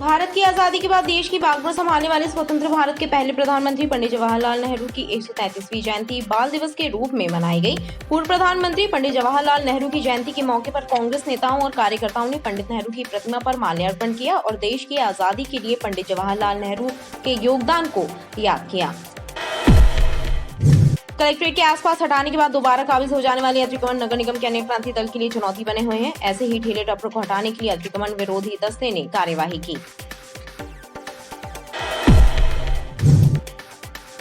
भारत की आजादी के बाद देश की बागडोर संभालने वाले स्वतंत्र भारत के पहले प्रधानमंत्री पंडित जवाहरलाल नेहरू की 133वीं जयंती बाल दिवस के रूप में मनाई गई। पूर्व प्रधानमंत्री पंडित जवाहरलाल नेहरू की जयंती के मौके पर कांग्रेस नेताओं और कार्यकर्ताओं ने पंडित नेहरू की प्रतिमा पर माल्यार्पण किया और देश की आजादी के लिए पंडित जवाहरलाल नेहरू के योगदान को याद किया। कलेक्ट्रेट के आसपास हटाने के बाद दोबारा काबिज हो जाने वाले अतिक्रमण नगर निगम के अनेक दल के लिए चुनौती बने हुए हैं। ऐसे ही ठेले टप्परों को हटाने के लिए अतिक्रमण विरोधी दस्ते ने कार्यवाही की।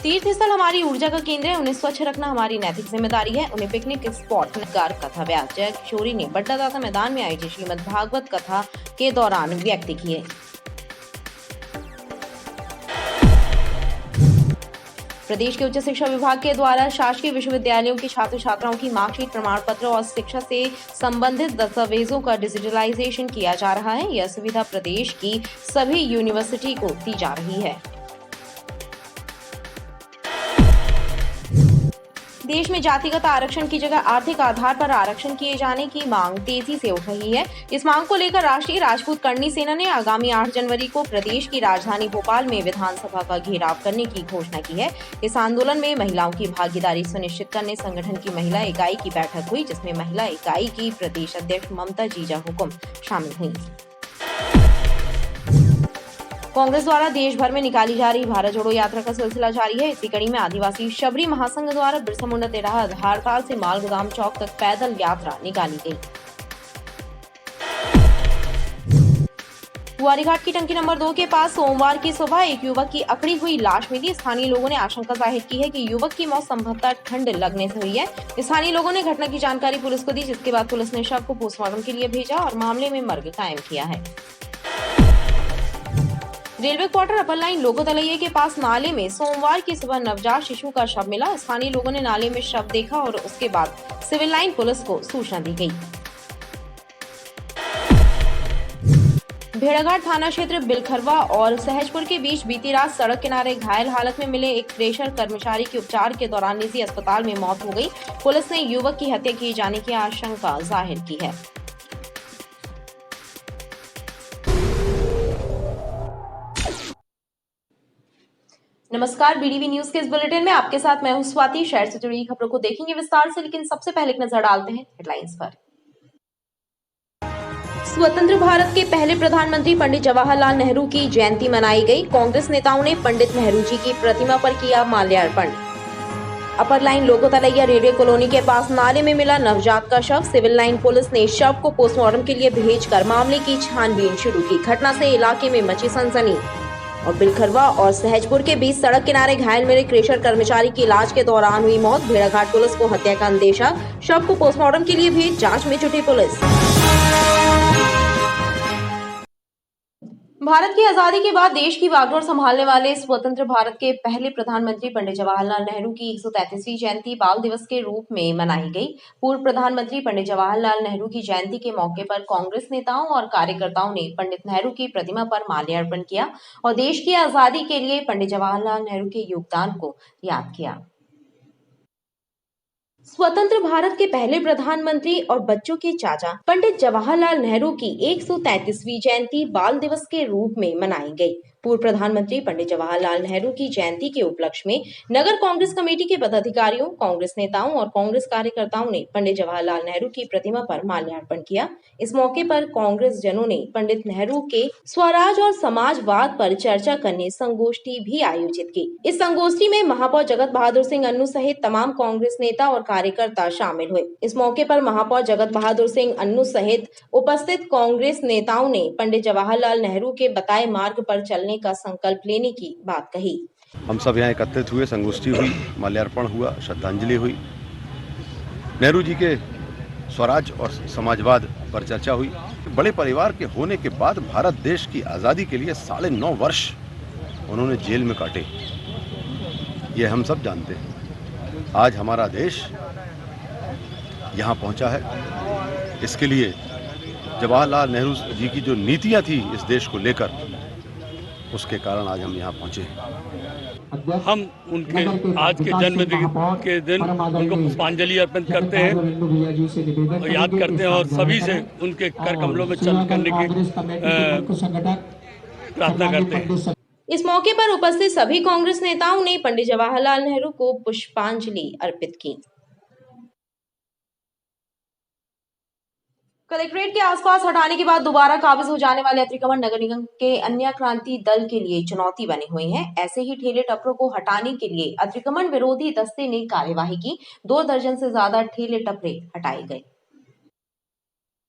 तीर्थ स्थल हमारी ऊर्जा का केंद्र है, उन्हें स्वच्छ रखना हमारी नैतिक जिम्मेदारी है। उन्हें पिकनिक स्पॉट कथा व्यास जय किशोरी ने बड्डा दाता मैदान में आयोजित श्रीमद् भागवत कथा के दौरान व्यक्त किए। प्रदेश के उच्च शिक्षा विभाग के द्वारा शासकीय विश्वविद्यालयों के छात्र छात्राओं की मार्कशीट, प्रमाण पत्र और शिक्षा से संबंधित दस्तावेजों का डिजिटलाइजेशन किया जा रहा है। यह सुविधा प्रदेश की सभी यूनिवर्सिटी को दी जा रही है। देश में जातिगत आरक्षण की जगह आर्थिक आधार पर आरक्षण किए जाने की मांग तेजी से उठ रही है। इस मांग को लेकर राष्ट्रीय राजपूत करणी सेना ने आगामी 8 जनवरी को प्रदेश की राजधानी भोपाल में विधानसभा का घेराव करने की घोषणा की है। इस आंदोलन में महिलाओं की भागीदारी सुनिश्चित करने संगठन की महिला इकाई की बैठक हुई, जिसमें महिला इकाई की प्रदेश अध्यक्ष ममता जीजा हुकुम शामिल हुई। कांग्रेस द्वारा देश भर में निकाली जा रही भारत जोड़ो यात्रा का सिलसिला जारी है। इसी कड़ी में आदिवासी शबरी महासंघ द्वारा बिरसा मुंडा तेराह धारताल से मालगोदाम चौक तक पैदल यात्रा निकाली गई। कुआरीघाट की टंकी नंबर 2 के पास सोमवार की सुबह एक युवक की अकड़ी हुई लाश मिली। स्थानीय लोगों ने आशंका जाहिर की है कि युवक की मौत संभवतः ठंड लगने से हुई है। स्थानीय लोगों ने घटना की जानकारी पुलिस को दी, जिसके बाद पुलिस ने शव को पोस्टमार्टम के लिए भेजा और मामले में मर्ग कायम किया है। रेलवे क्वार्टर अपर लाइन लोगो तलैया के पास नाले में सोमवार की सुबह नवजात शिशु का शव मिला। स्थानीय लोगों ने नाले में शव देखा और उसके बाद सिविल लाइन पुलिस को सूचना दी गई। भेड़ाघाट थाना क्षेत्र बिलखरवा और सहजपुर के बीच बीती रात सड़क किनारे घायल हालत में मिले एक क्रेशर कर्मचारी की उपचार के दौरान निजी अस्पताल में मौत हो गई। पुलिस ने युवक की हत्या किए जाने की आशंका जाहिर की है। नमस्कार, बीडीवी न्यूज के इस बुलेटिन में आपके साथ मैं हूं स्वाति। शहर से जुड़ी खबरों को देखेंगे विस्तार से, लेकिन सबसे पहले एक नजर डालते हैं हेडलाइंस पर। स्वतंत्र भारत के पहले प्रधानमंत्री पंडित जवाहरलाल नेहरू की जयंती मनाई गई। कांग्रेस नेताओं ने पंडित नेहरू जी की प्रतिमा पर किया माल्यार्पण। अपर लाइन लोगो तलैया रेलवे कॉलोनी के पास नाले में मिला नवजात का शव। सिविल लाइन पुलिस ने शव को पोस्टमार्टम के लिए भेजकर मामले की छानबीन शुरू की। घटना से इलाके में मची सनसनी। और बिलखरवा और सहजपुर के बीच सड़क किनारे घायल मिले क्रेशर कर्मचारी की इलाज के दौरान हुई मौत। भेड़ाघाट पुलिस को हत्या का अंदेशा। शव को पोस्टमार्टम के लिए भेज जांच में जुटी पुलिस। भारत की आजादी के बाद देश की बागडोर संभालने वाले स्वतंत्र भारत के पहले प्रधानमंत्री पंडित जवाहरलाल नेहरू की 133वीं जयंती बाल दिवस के रूप में मनाई गई। पूर्व प्रधानमंत्री पंडित जवाहरलाल नेहरू की जयंती के मौके पर कांग्रेस नेताओं और कार्यकर्ताओं ने पंडित नेहरू की प्रतिमा पर माल्यार्पण किया और देश की आजादी के लिए पंडित जवाहरलाल नेहरू के योगदान को याद किया। स्वतंत्र भारत के पहले प्रधानमंत्री और बच्चों के चाचा पंडित जवाहरलाल नेहरू की 133वीं जयंती बाल दिवस के रूप में मनाई गई। पूर्व प्रधानमंत्री पंडित जवाहरलाल नेहरू की जयंती के उपलक्ष्य में नगर कांग्रेस कमेटी के पदाधिकारियों, कांग्रेस नेताओं और कांग्रेस कार्यकर्ताओं ने पंडित जवाहरलाल नेहरू की प्रतिमा पर माल्यार्पण किया। इस मौके पर कांग्रेस जनों ने पंडित नेहरू के स्वराज और समाजवाद पर चर्चा करने संगोष्ठी भी आयोजित की। इस संगोष्ठी में महापौर जगत बहादुर सिंह अन्नू सहित तमाम कांग्रेस नेता और कार्यकर्ता शामिल हुए। इस मौके पर महापौर जगत बहादुर सिंह अन्नू सहित उपस्थित कांग्रेस नेताओं ने पंडित जवाहरलाल नेहरू के बताए मार्ग पर चलने का संकल्प लेने की बात कही। हम सब यहाँ एकत्रित हुए, संगोष्ठी हुई, माल्यार्पण हुआ, श्रद्धांजलि हुई। नेहरू जी के स्वराज और समाजवाद पर चर्चा हुई। बड़े परिवार के होने के बाद भारत देश की आज़ादी के लिए 9.5 वर्ष उन्होंने जेल में काटे, ये हम सब जानते हैं। आज हमारा देश यहाँ पहुँचा है, इसके लिए जवाहरलाल नेहरू जी की जो नीतियाँ थी इस देश को लेकर, उसके कारण आज हम यहाँ पहुँचे हैं। हम उनके आज के जन्मदिन के दिन उनको पुष्पांजलि अर्पित करते हैं और याद करते हैं और सभी से उनके कर कमलों में चल करने की प्रार्थना करते हैं। इस मौके पर उपस्थित सभी कांग्रेस नेताओं ने पंडित जवाहरलाल नेहरू को पुष्पांजलि अर्पित की। कलेक्ट्रेट के आसपास हटाने के बाद दोबारा काबिज हो जाने वाले अतिक्रमण नगर निगम के अन्य क्रांति दल के लिए चुनौती बने हुए हैं। ऐसे ही ठेले टपरों को हटाने के लिए अतिक्रमण विरोधी दस्ते ने कार्यवाही की। 2 दर्जन से ज्यादा ठेले टपरे हटाए गए।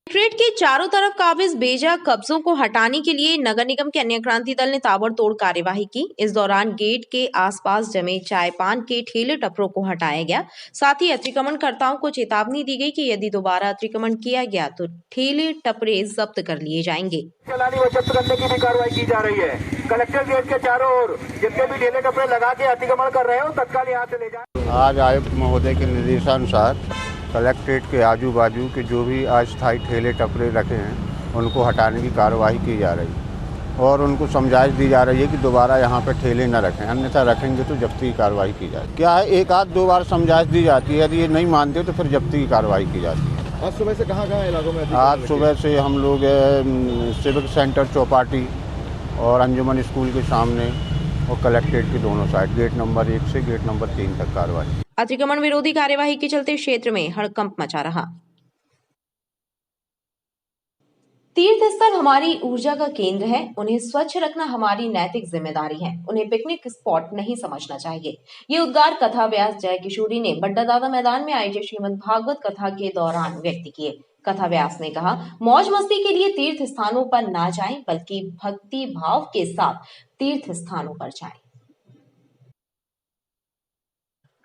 कलेक्ट्रेट के चारों तरफ काबिज बेजा कब्जों को हटाने के लिए नगर निगम के अन्य क्रांति दल ने ताबड़तोड़ कार्यवाही की। इस दौरान गेट के आसपास जमे चाय पान के ठेले टपरों को हटाया गया। साथ ही अतिक्रमणकर्ताओं को चेतावनी दी गई कि यदि दोबारा अतिक्रमण किया गया तो ठेले टपरे जब्त कर लिए जाएंगे। चलानी व जब्त करने की भी कार्रवाई की जा रही है। कलेक्टर गेट के चारों ओर जितने भी ठेले टपरे लगा के अतिक्रमण कर रहे हो तत्काल यहाँ से ले जाए। आज आयुक्त महोदय के निर्देशानुसार कलेक्ट्रेट के आजू बाजू के जो भी अस्थायी ठेले टपरे रखे हैं उनको हटाने की कार्रवाई की जा रही है और उनको समझाइश दी जा रही है कि दोबारा यहाँ पे ठेले न रखें, अन्यथा रखेंगे तो जब्ती की कार्रवाई की जाएगी। क्या है, एक आध दो बार समझाइश दी जाती है, यदि ये नहीं मानते तो फिर जब्ती की कार्रवाई की जाती है। आज सुबह से कहाँ इलाकों में? आज सुबह से हम लोग सिविक सेंटर चौपाटी और अंजुमन स्कूल के सामने और कलेक्ट्रेट के दोनों साइड गेट नंबर 1 से गेट नंबर 3 तक कार्रवाई। अतिक्रमण विरोधी कार्यवाही के चलते क्षेत्र में हड़कंप मचा रहा। तीर्थ स्थल हमारी ऊर्जा का केंद्र है, उन्हें स्वच्छ रखना हमारी नैतिक जिम्मेदारी है, उन्हें पिकनिक स्पॉट नहीं समझना चाहिए। ये उद्गार कथा व्यास जय किशोरी ने बड्डा दादा मैदान में आयोजित श्रीमद् भागवत कथा के दौरान व्यक्त किए। कथा व्यास ने कहा, मौज मस्ती के लिए तीर्थ स्थानों पर ना जाएं, बल्कि भक्ति भाव के साथ तीर्थ स्थानों पर जाएं।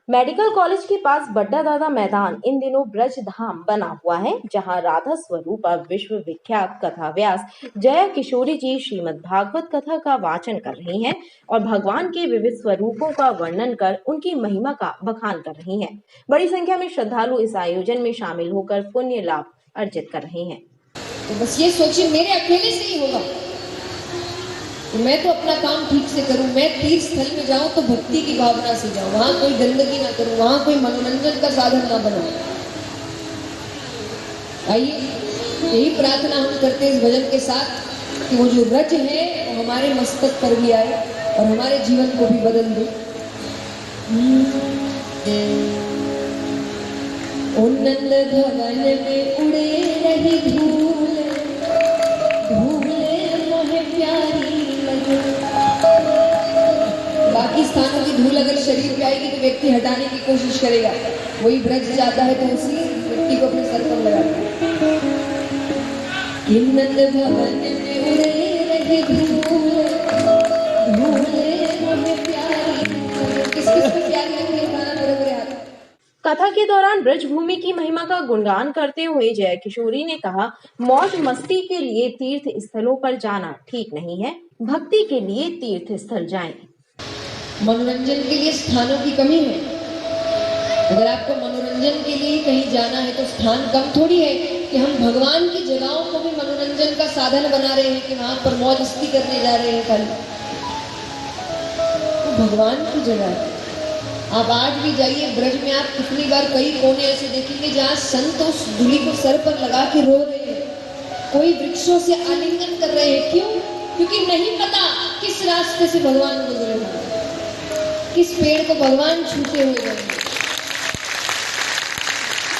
मेडिकल कॉलेज के पास बड्डा दादा मैदान इन दिनों ब्रज धाम बना हुआ है, जहां राधा स्वरूपा विश्व विख्यात कथा व्यास जया किशोरी जी श्रीमद् भागवत कथा का वाचन कर रही हैं और भगवान के विविध स्वरूपों का वर्णन कर उनकी महिमा का बखान कर रही हैं। बड़ी संख्या में श्रद्धालु इस आयोजन में शामिल होकर पुण्य लाभ अर्जित कर रहे हैं। तो बस ये सोचिए, मेरे अकेले से ही होगा तो मैं तो अपना काम ठीक से करूं। मैं तीर्थ स्थल में जाऊं तो भक्ति की भावना से जाऊं, वहां कोई गंदगी ना करूं, वहां कोई मनोरंजन का साधन ना बनाऊं। आइए, यही प्रार्थना हम करते हैं इस भजन के साथ कि वो जो रज है वो हमारे मस्तक पर भी आए और हमारे जीवन को भी बदल दे। ओ नंद भवन में उड़े रही धूल, धूले मोहे प्यारी लगे। बाकी स्थानों की धूल अगर शरीर पे आएगी तो व्यक्ति हटाने की कोशिश करेगा, वही ब्रज जाता है तो उसी व्यक्ति को अपने सर पर लगाता है। नंद भवन में उड़े रही धूल, धूले मोहे प्यारी लगे। किस किस को प्यारी लगती है, गाना बड़े बड़े हाथ। कथा के दौरान ब्रज भूमि की महिमा का गुणगान करते हुए जय किशोरी ने कहा, मौज मस्ती के लिए तीर्थ स्थलों पर जाना ठीक नहीं है, भक्ति के लिए तीर्थ स्थल जाएं। मनोरंजन के लिए स्थानों की कमी है। अगर आपको मनोरंजन के लिए कहीं जाना है तो स्थान कम थोड़ी है कि हम भगवान की जगहों को भी मनोरंजन का साधन बना रहे हैं कि वहां पर मौज मस्ती करने जा रहे हैं। कल तो भगवान की जगह है। आप आज भी जाइए ब्रज में, आप कितनी बार कई कोने ऐसे देखेंगे जहाँ संत उस धूली को सर पर लगा के रो रहे हैं, कोई वृक्षों से आलिंगन कर रहे हैं। क्यों? क्योंकि नहीं पता किस रास्ते से भगवान गुजरे हैं, किस पेड़ को भगवान छूते हुए गए।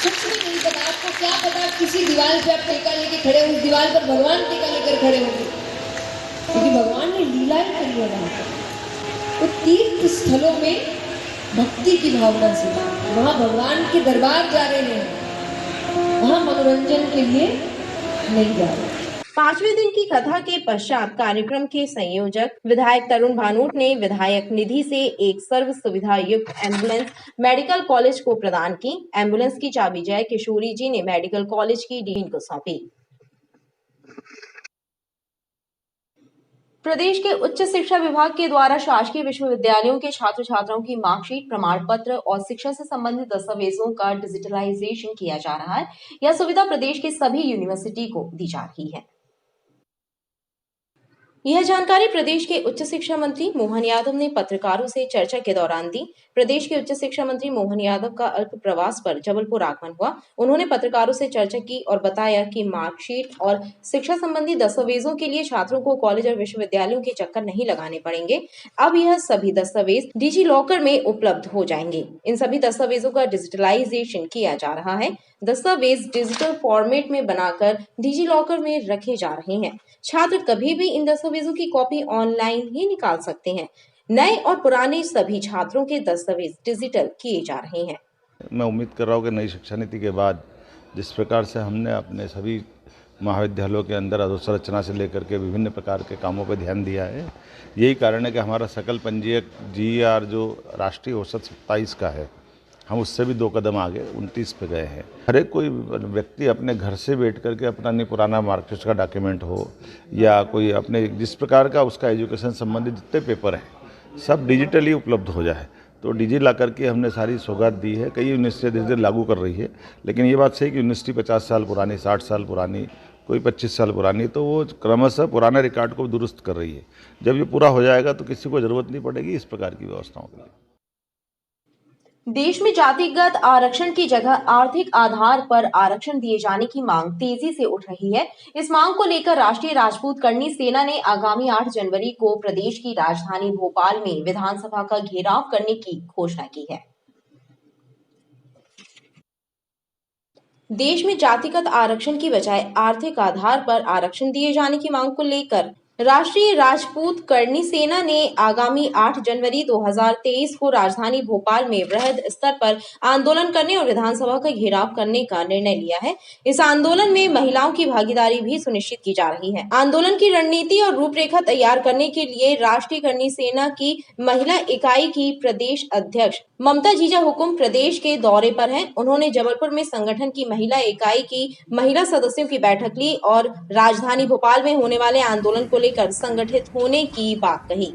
कुछ भी नहीं पता। आपको क्या पता किसी दीवार पे आप टेका लेके खड़े, उस दीवार पर भगवान टेका लेकर खड़े होंगे, क्योंकि भगवान ने लीलाएं करी है वहां पर। तो तीर्थ स्थलों में भक्ति की भावना से, वहां भगवान के दरबार जा रहे हैं, वहां मनोरंजन के लिए नहीं जा रहे। 5वें दिन की कथा के पश्चात कार्यक्रम के संयोजक विधायक तरुण भानोट ने विधायक निधि से एक सर्व सुविधा युक्त एम्बुलेंस मेडिकल कॉलेज को प्रदान की। एम्बुलेंस की चाबी जय किशोरी जी ने मेडिकल कॉलेज की डीन को सौंपी। प्रदेश के उच्च शिक्षा विभाग के द्वारा शासकीय विश्वविद्यालयों के छात्र छात्राओं की मार्कशीट, प्रमाण पत्र और शिक्षा से संबंधित दस्तावेजों का डिजिटलाइजेशन किया जा रहा है। यह सुविधा प्रदेश के सभी यूनिवर्सिटी को दी जा रही है। यह जानकारी प्रदेश के उच्च शिक्षा मंत्री मोहन यादव ने पत्रकारों से चर्चा के दौरान दी। प्रदेश के उच्च शिक्षा मंत्री मोहन यादव का अल्प प्रवास पर जबलपुर आगमन हुआ। उन्होंने पत्रकारों से चर्चा की और बताया कि मार्कशीट और शिक्षा संबंधी दस्तावेजों के लिए छात्रों को कॉलेज और विश्वविद्यालयों के चक्कर नहीं लगाने पड़ेंगे। अब यह सभी दस्तावेज डिजी लॉकर में उपलब्ध हो जाएंगे। इन सभी दस्तावेजों का डिजिटलाइजेशन किया जा रहा है। दस्तावेज डिजिटल फॉर्मेट में बनाकर डिजी लॉकर में रखे जा रहे हैं। छात्र कभी भी इन दस्तावेजों की कॉपी ऑनलाइन ही निकाल सकते हैं। नए और पुराने सभी छात्रों के दस्तावेज डिजिटल किए जा रहे हैं। मैं उम्मीद कर रहा हूँ कि नई शिक्षा नीति के बाद जिस प्रकार से हमने अपने सभी महाविद्यालयों के अंदर अधोसंरचना से लेकर के विभिन्न प्रकार के कामों पर ध्यान दिया है, यही कारण है कि हमारा सकल पंजीयक GER जो राष्ट्रीय औसत 27 का है, हम उससे भी 2 कदम आगे 29 पे गए हैं। हर एक कोई व्यक्ति अपने घर से बैठ करके अपना नहीं पुराना मार्कशीट का डॉक्यूमेंट हो या कोई अपने जिस प्रकार का उसका एजुकेशन संबंधित जितने पेपर हैं सब डिजिटली उपलब्ध हो जाए। तो डिजी ला करके हमने सारी सौगात दी है। कई यूनिवर्सिटियाँ धीरे धीरे लागू कर रही है, लेकिन ये बात सही कि यूनिवर्सिटी 50 साल पुरानी, 60 साल पुरानी, कोई 25 साल पुरानी, तो वो क्रमशः पुराने रिकॉर्ड को दुरुस्त कर रही है। जब ये पूरा हो जाएगा तो किसी को ज़रूरत नहीं पड़ेगी इस प्रकार की व्यवस्थाओं के लिए। देश में जातिगत आरक्षण की जगह आर्थिक आधार पर आरक्षण दिए जाने की मांग तेजी से उठ रही है। इस मांग को लेकर राष्ट्रीय राजपूत करनी सेना ने आगामी 8 जनवरी को प्रदेश की राजधानी भोपाल में विधानसभा का घेराव करने की घोषणा की है। देश में जातिगत आरक्षण की बजाय आर्थिक आधार पर आरक्षण दिए जाने की मांग को लेकर राष्ट्रीय राजपूत करनी सेना ने आगामी 8 जनवरी 2023 को राजधानी भोपाल में वृहद स्तर पर आंदोलन करने और विधानसभा का घेराव करने का निर्णय लिया है। इस आंदोलन में महिलाओं की भागीदारी भी सुनिश्चित की जा रही है। आंदोलन की रणनीति और रूपरेखा तैयार करने के लिए राष्ट्रीय करनी सेना की महिला इकाई की प्रदेश अध्यक्ष ममता जीजा हुकुम प्रदेश के दौरे पर हैं। उन्होंने जबलपुर में संगठन की महिला इकाई की महिला सदस्यों की बैठक ली और राजधानी भोपाल में होने वाले आंदोलन को लेकर संगठित होने की बात कही।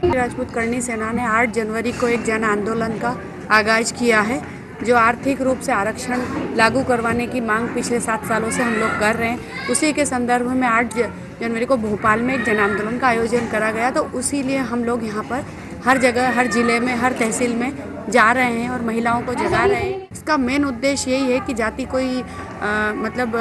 राजपूत करनी सेना ने 8 जनवरी को एक जन आंदोलन का आगाज किया है, जो आर्थिक रूप से आरक्षण लागू करवाने की मांग पिछले 7 सालों से हम लोग कर रहे हैं। उसी के संदर्भ में 8 जनवरी को भोपाल में एक जन आंदोलन का आयोजन करा गया, तो उसी लिए हम लोग यहाँ पर हर जगह, हर जिले में, हर तहसील में जा रहे हैं और महिलाओं को जगा रहे हैं। इसका मेन उद्देश्य यही है कि जाति कोई मतलब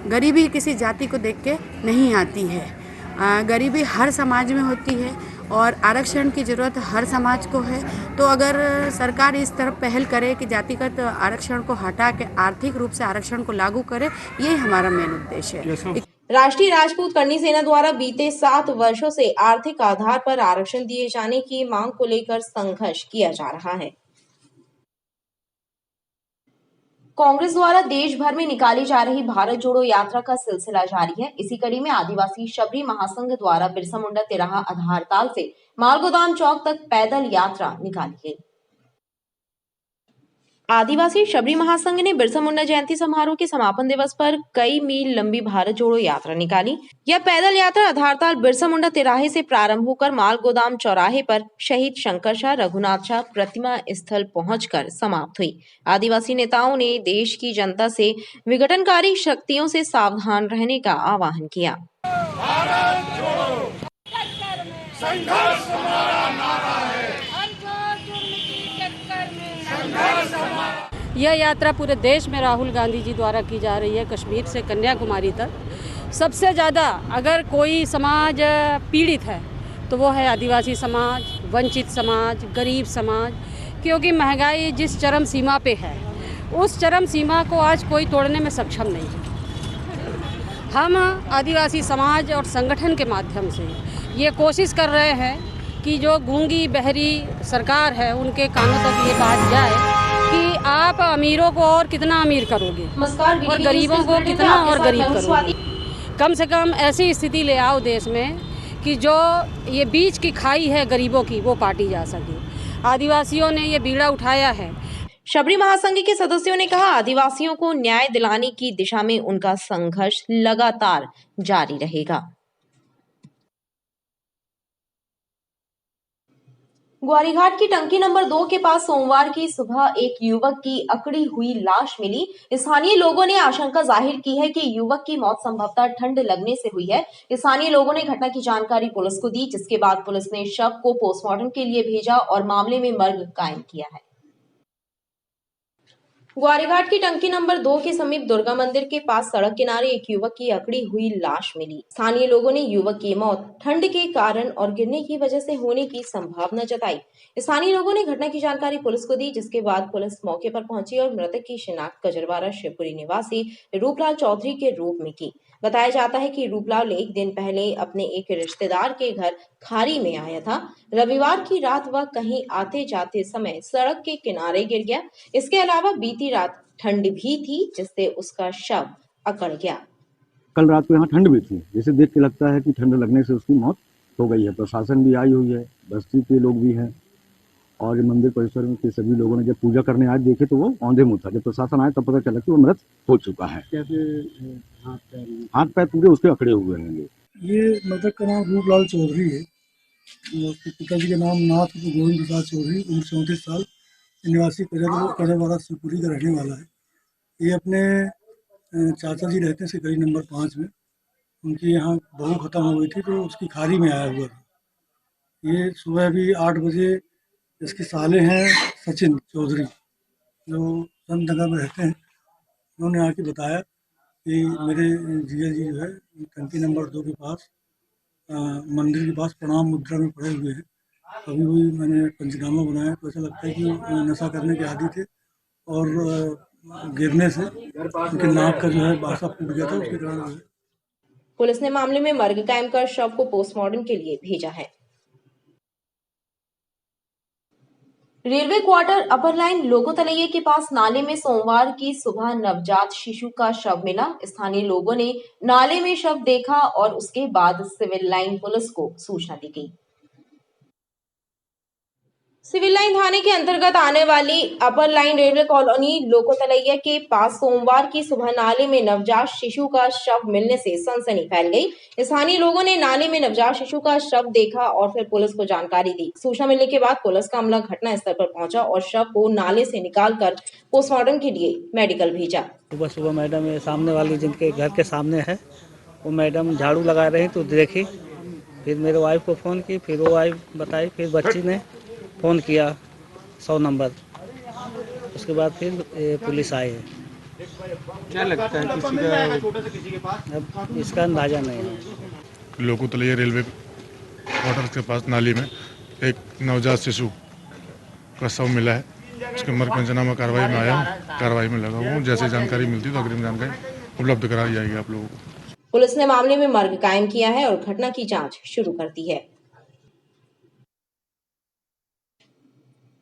गरीबी किसी जाति को देख के नहीं आती है। गरीबी हर समाज में होती है और आरक्षण की ज़रूरत हर समाज को है। तो अगर सरकार इस तरफ पहल करे कि जातिगत आरक्षण को हटा के आर्थिक रूप से आरक्षण को लागू करे, यही हमारा मेन उद्देश्य है। राष्ट्रीय राजपूत करनी सेना द्वारा बीते 7 वर्षों से आर्थिक आधार पर आरक्षण दिए जाने की मांग को लेकर संघर्ष किया जा रहा है। कांग्रेस द्वारा देश भर में निकाली जा रही भारत जोड़ो यात्रा का सिलसिला जारी है। इसी कड़ी में आदिवासी शबरी महासंघ द्वारा बिरसा मुंडा तिराहा आधारताल से मालगोदाम चौक तक पैदल यात्रा निकाली गई। आदिवासी शबरी महासंघ ने बिरसा मुंडा जयंती समारोह के समापन दिवस पर कई मील लंबी भारत जोड़ो यात्रा निकाली। यह पैदल यात्रा आधारताल बिरसा मुंडा तिराहे से प्रारंभ होकर मालगोदाम चौराहे पर शहीद शंकर शाह रघुनाथ शाह प्रतिमा स्थल पहुंचकर समाप्त हुई। आदिवासी नेताओं ने देश की जनता से विघटनकारी शक्तियों से सावधान रहने का आह्वान किया। यह यात्रा पूरे देश में राहुल गांधी जी द्वारा की जा रही है, कश्मीर से कन्याकुमारी तक। सबसे ज़्यादा अगर कोई समाज पीड़ित है तो वो है आदिवासी समाज, वंचित समाज, गरीब समाज, क्योंकि महंगाई जिस चरम सीमा पे है उस चरम सीमा को आज कोई तोड़ने में सक्षम नहीं है। हम आदिवासी समाज और संगठन के माध्यम से ये कोशिश कर रहे हैं कि जो गूंगी बहरी सरकार है उनके कानों तक ये बात जाए कि आप अमीरों को और कितना अमीर करोगे और गरीबों को कितना और गरीब करोगे। कम से कम ऐसी स्थिति ले आओ देश में कि जो ये बीच की खाई है गरीबों की वो पाटी जा सके। आदिवासियों ने ये बीड़ा उठाया है। शबरी महासंघ के सदस्यों ने कहा, आदिवासियों को न्याय दिलाने की दिशा में उनका संघर्ष लगातार जारी रहेगा। ग्वारीघाट की टंकी नंबर 2 के पास सोमवार की सुबह एक युवक की अकड़ी हुई लाश मिली। स्थानीय लोगों ने आशंका जाहिर की है कि युवक की मौत संभवतः ठंड लगने से हुई है। स्थानीय लोगों ने घटना की जानकारी पुलिस को दी, जिसके बाद पुलिस ने शव को पोस्टमार्टम के लिए भेजा और मामले में मर्ग कायम किया है। ग्वारीघाट की टंकी नंबर 2 के समीप दुर्गा मंदिर के पास सड़क किनारे एक युवक की अकड़ी हुई लाश मिली। स्थानीय लोगों ने युवक की मौत ठंड के कारण और गिरने की वजह से होने की संभावना जताई। स्थानीय लोगों ने घटना की जानकारी पुलिस को दी, जिसके बाद पुलिस मौके पर पहुंची और मृतक की शिनाख्त गजरवाड़ा शिवपुरी निवासी रूपलाल चौधरी के रूप में की। बताया जाता है कि रूपलाल एक दिन पहले अपने एक रिश्तेदार के घर खारी में आया था। रविवार की रात वह कहीं आते जाते समय सड़क के किनारे गिर गया। इसके अलावा बीती रात ठंड भी थी, जिससे उसका शव अकड़ गया। कल रात को यहाँ ठंड भी थी, जिसे देख के लगता है कि ठंड लगने से उसकी मौत हो गई है। प्रशासन भी आई हुई है, बस्ती के लोग भी हैं और मंदिर परिसर में के सभी लोगों ने जब पूजा करने आज देखे तो वो औंधे मुंह था। जब प्रशासन आया तब पता चला कि वो मृत हो चुका है। हाथ पैर पूरे उसके अकड़े हुए हैं। ये मृतक का नाम रूपलाल चौधरी है। उसके पिताजी का नाम नाथ गोविंद प्रसाद चौधरी, उम्र 34 साल, निवासी कजरवाड़ा शिवपुरी का रहने वाला है। ये अपने चाचा जी रहते हैं सिकरी नंबर 5 में। उनकी यहाँ बहू खत्म हो गई थी तो उसकी खारी में आया हुआ था। ये सुबह भी 8 बजे इसके साले हैं सचिन चौधरी, जो संतनगर में रहते हैं, उन्होंने आके बताया कि मेरे जीजा जी जो है टंकी नंबर 2 के पास मंदिर के पास प्रणाम मुद्रा में पड़े हुए हैं। अभी वही मैंने पंचनामा बनाया तो ऐसा लगता है कि नशा करने के आदी थे और गिरने से उनके नाक का जो है बासा फूट गया था, उसके कारण। पुलिस ने मामले में मर्ग कायम कर शव को पोस्टमार्टम के लिए भेजा है। रेलवे क्वार्टर अपर लाइन लोकोतलैया के पास नाले में सोमवार की सुबह नवजात शिशु का शव मिला। स्थानीय लोगों ने नाले में शव देखा और उसके बाद सिविल लाइन पुलिस को सूचना दी गई। सिविल लाइन थाने के अंतर्गत आने वाली अपर लाइन रेलवे कॉलोनी लोकोतलैया के पास सोमवार की सुबह नाले में नवजात शिशु का शव मिलने से सनसनी फैल गई। स्थानीय लोगों ने नाले में नवजात शिशु का शव देखा और फिर पुलिस को जानकारी दी। सूचना मिलने के बाद पुलिस का अमला घटना स्थल पर पहुंचा और शव को नाले से निकालकर पोस्टमार्टम के लिए मेडिकल भेजा। सुबह सुबह मैडम ये सामने वाली जिनके घर के सामने है, वो मैडम झाड़ू लगा रही तो देखी, फिर मेरे वाइफ को फ़ोन की, फिर वो वाइफ बताई, फिर बच्ची ने फ़ोन किया 100 नंबर, उसके बाद फिर पुलिस आई है। क्या लगता है किसी का? अब इसका अंदाज़ा नहीं है। लोकोतलैया रेलवे क्वार्टर के पास नाली में एक नवजात शिशु का शव मिला है। उसके मर्ग पंचनामा कार्रवाई में आया हूँ, कार्रवाई में लगा हूँ। जैसे जानकारी मिलती तो अग्रिम जानकारी उपलब्ध कराई जाएगी आप लोगों को। पुलिस ने मामले में मर्ग कायम किया है और घटना की जांच शुरू कर दी है।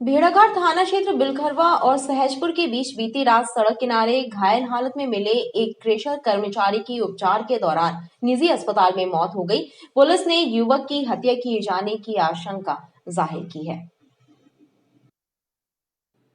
भेड़ाघाट थाना क्षेत्र बिलखरवा और सहजपुर के बीच बीती रात सड़क किनारे घायल हालत में मिले एक क्रेशर कर्मचारी की उपचार के दौरान निजी अस्पताल में मौत हो गई। पुलिस ने युवक की हत्या किए जाने की आशंका जाहिर की है।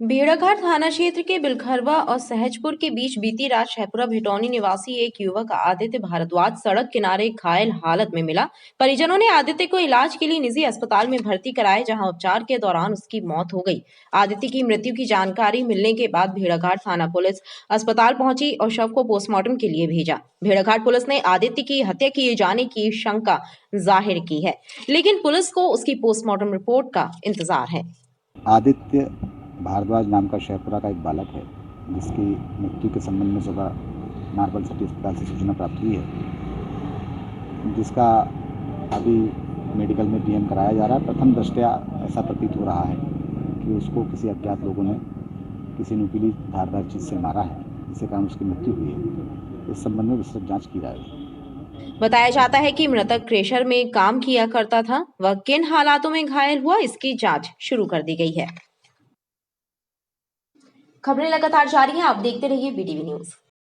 भेड़ाघाट थाना क्षेत्र के बिलखरवा और सहजपुर के बीच बीती रात शहपुरा भिटौनी निवासी एक युवक आदित्य भारद्वाज सड़क किनारे घायल हालत में मिला। परिजनों ने आदित्य को इलाज के लिए निजी अस्पताल में भर्ती कराया, जहां उपचार के दौरान उसकी मौत हो गई। आदित्य की मृत्यु की जानकारी मिलने के बाद भेड़ाघाट थाना पुलिस अस्पताल पहुंची और शव को पोस्टमार्टम के लिए भेजा। भेड़ाघाट पुलिस ने आदित्य की हत्या किए जाने की शंका जाहिर की है, लेकिन पुलिस को उसकी पोस्टमार्टम रिपोर्ट का इंतजार है। आदित्य भारद्वाज नाम का शहपुरा का एक बालक है, जिसकी मृत्यु के संबंध में सुबह मार्बल सिटी अस्पताल से सूचना प्राप्त हुई है, जिसका अभी मेडिकल में पीएम कराया जा रहा है। प्रथम दृष्टया ऐसा प्रतीत हो रहा है कि उसको किसी अज्ञात लोगों ने किसी नुकीली धारदार चीज़ से मारा है, जिसके कारण उसकी मृत्यु हुई है। इस संबंध में विस्तृत जाँच की जा रही है। बताया जाता है कि मृतक क्रेशर में काम किया करता था। वह किन हालातों में घायल हुआ, इसकी जाँच शुरू कर दी गई है। खबरें लगातार जारी हैं, आप देखते रहिए BTV न्यूज़।